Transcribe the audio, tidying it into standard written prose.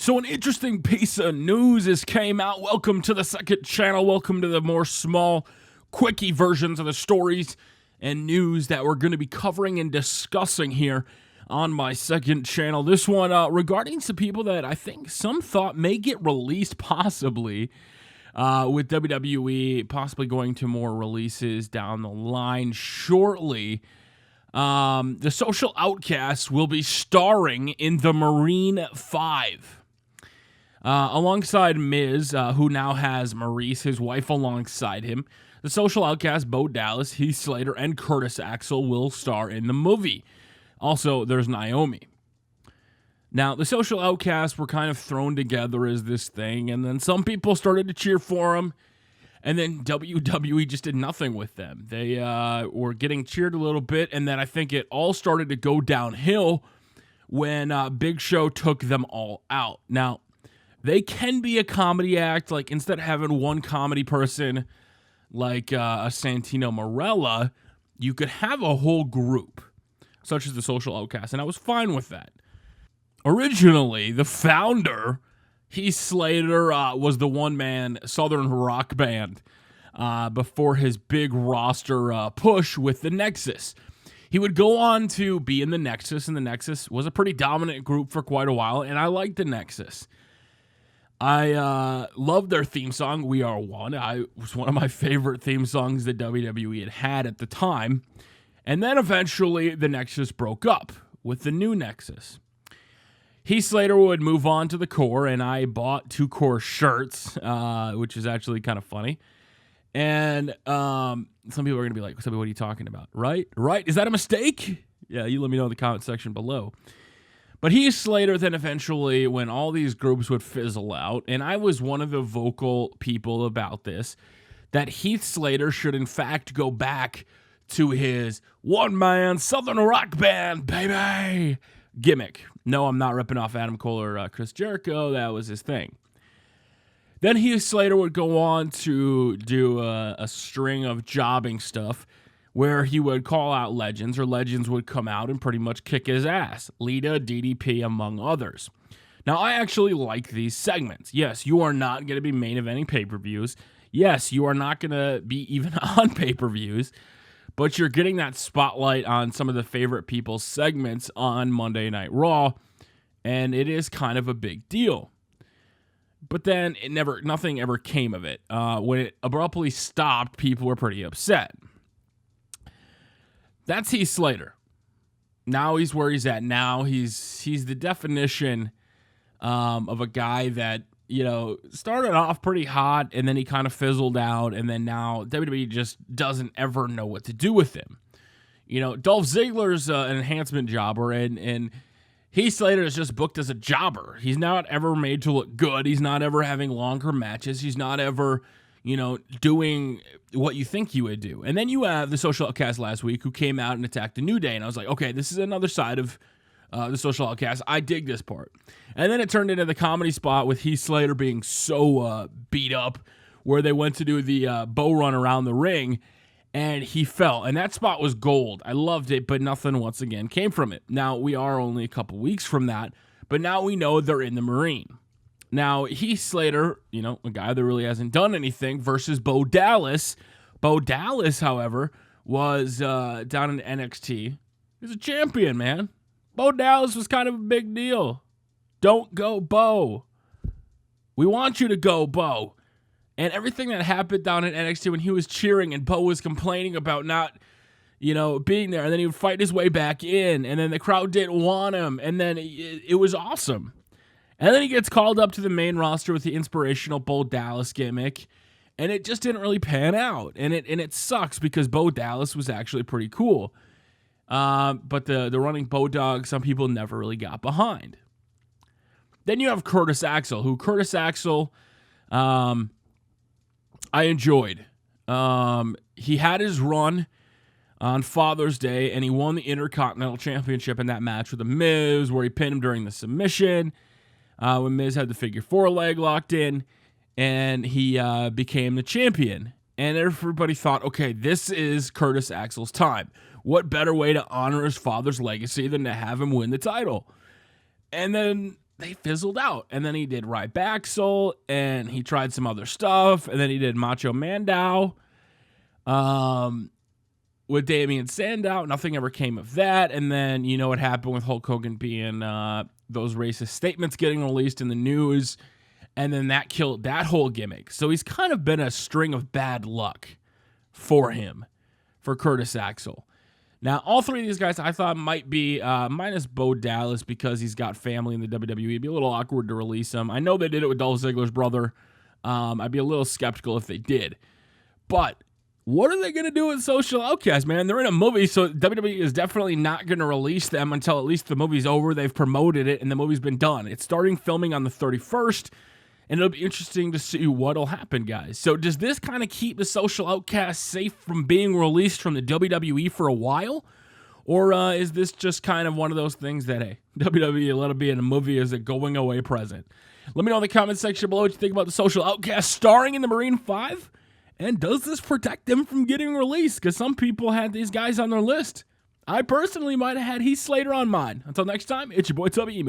So an interesting piece of news has came out. Welcome to the second channel. Welcome to the more small, quickie versions of the stories and news that we're going to be covering and discussing here on my second channel. This one regarding some people that I think some thought may get released possibly with WWE possibly going to more releases down the line shortly. The Social Outcasts will be starring in the Marine 5. Alongside Miz, who now has Maurice, his wife, alongside him. The Social Outcasts, Bo Dallas, Heath Slater, and Curtis Axel will star in the movie. Also, there's Naomi. Now, the Social Outcasts were kind of thrown together as this thing, and then some people started to cheer for them, and then WWE just did nothing with them. They were getting cheered a little bit, and then I think it all started to go downhill when Big Show took them all out. Now, they can be a comedy act, like instead of having one comedy person like a Santino Marella, you could have a whole group, such as the Social Outcasts, and I was fine with that. Originally, the founder, Heath Slater, was the one-man Southern rock band before his big roster push with the Nexus. He would go on to be in the Nexus, and the Nexus was a pretty dominant group for quite a while, and I liked the Nexus. I loved their theme song, We Are One. It was one of my favorite theme songs that WWE had at the time. And then eventually the Nexus broke up with the new Nexus. Heath Slater would move on to the Core, and I bought 2 Core shirts, which is actually kind of funny. And some people are going to be like, what are you talking about? Right? Is that a mistake? Yeah, you let me know in the comment section below. But Heath Slater then eventually, when all these groups would fizzle out, and I was one of the vocal people about this, that Heath Slater should in fact go back to his one-man Southern rock band, baby, gimmick. No, I'm not ripping off Adam Cole or Chris Jericho. That was his thing. Then Heath Slater would go on to do a string of jobbing stuff where he would call out legends, or legends would come out and pretty much kick his ass. Lita, DDP, among others. Now, I actually like these segments. Yes, you are not going to be main eventing pay-per-views. Yes, you are not going to be even on pay-per-views. But you're getting that spotlight on some of the favorite people's segments on Monday Night Raw. And it is kind of a big deal. But then nothing ever came of it. When it abruptly stopped, people were pretty upset. That's Heath Slater. Now he's where he's at now. He's the definition of a guy that, started off pretty hot, and then he kind of fizzled out, and then now WWE just doesn't ever know what to do with him. Dolph Ziggler's an enhancement jobber, and Heath Slater is just booked as a jobber. He's not ever made to look good. He's not ever having longer matches. He's not ever doing what you think he would do. And then you have the Social Outcasts last week who came out and attacked the New Day. And I was like, okay, this is another side of the Social Outcasts. I dig this part. And then it turned into the comedy spot with Heath Slater being so beat up, where they went to do the bow run around the ring, and he fell. And that spot was gold. I loved it, but nothing once again came from it. Now, we are only a couple weeks from that, but now we know they're in the Marine. Now, Heath Slater, a guy that really hasn't done anything, versus Bo Dallas. Bo Dallas, however, was down in NXT. He's a champion, man. Bo Dallas was kind of a big deal. Don't go, Bo. We want you to go, Bo. And everything that happened down in NXT when he was cheering and Bo was complaining about not, being there. And then he would fight his way back in. And then the crowd didn't want him. And then it was awesome. And then he gets called up to the main roster with the inspirational Bo Dallas gimmick, and it just didn't really pan out. And it sucks because Bo Dallas was actually pretty cool. But the running Bo Dog, some people never really got behind. Then you have Curtis Axel, I enjoyed. He had his run on Father's Day, and he won the Intercontinental Championship in that match with The Miz, where he pinned him during the submission. When Miz had the figure 4 leg locked in, and he became the champion. And everybody thought, okay, this is Curtis Axel's time. What better way to honor his father's legacy than to have him win the title? And then they fizzled out. And then he did Axel, and he tried some other stuff, and then he did Macho Mandow with Damian Sandow. Nothing ever came of that. And then you know what happened with Hulk Hogan being those racist statements getting released in the news, and then that killed that whole gimmick. So he's kind of been a string of bad luck for him, for Curtis Axel. Now, all three of these guys I thought might be, minus Bo Dallas because he's got family in the WWE. It'd be a little awkward to release him. I know they did it with Dolph Ziggler's brother. I'd be a little skeptical if they did. But what are they going to do with Social Outcasts, man? They're in a movie, so WWE is definitely not going to release them until at least the movie's over. They've promoted it, and the movie's been done. It's starting filming on the 31st, and it'll be interesting to see what'll happen, guys. So does this kind of keep the Social Outcasts safe from being released from the WWE for a while? Or is this just kind of one of those things that, hey, WWE let it be in a movie as a going away present? Let me know in the comment section below what you think about the Social Outcasts starring in the Marine 5. And does this protect them from getting released? Because some people had these guys on their list. I personally might have had Heath Slater on mine. Until next time, it's your boy Tubby.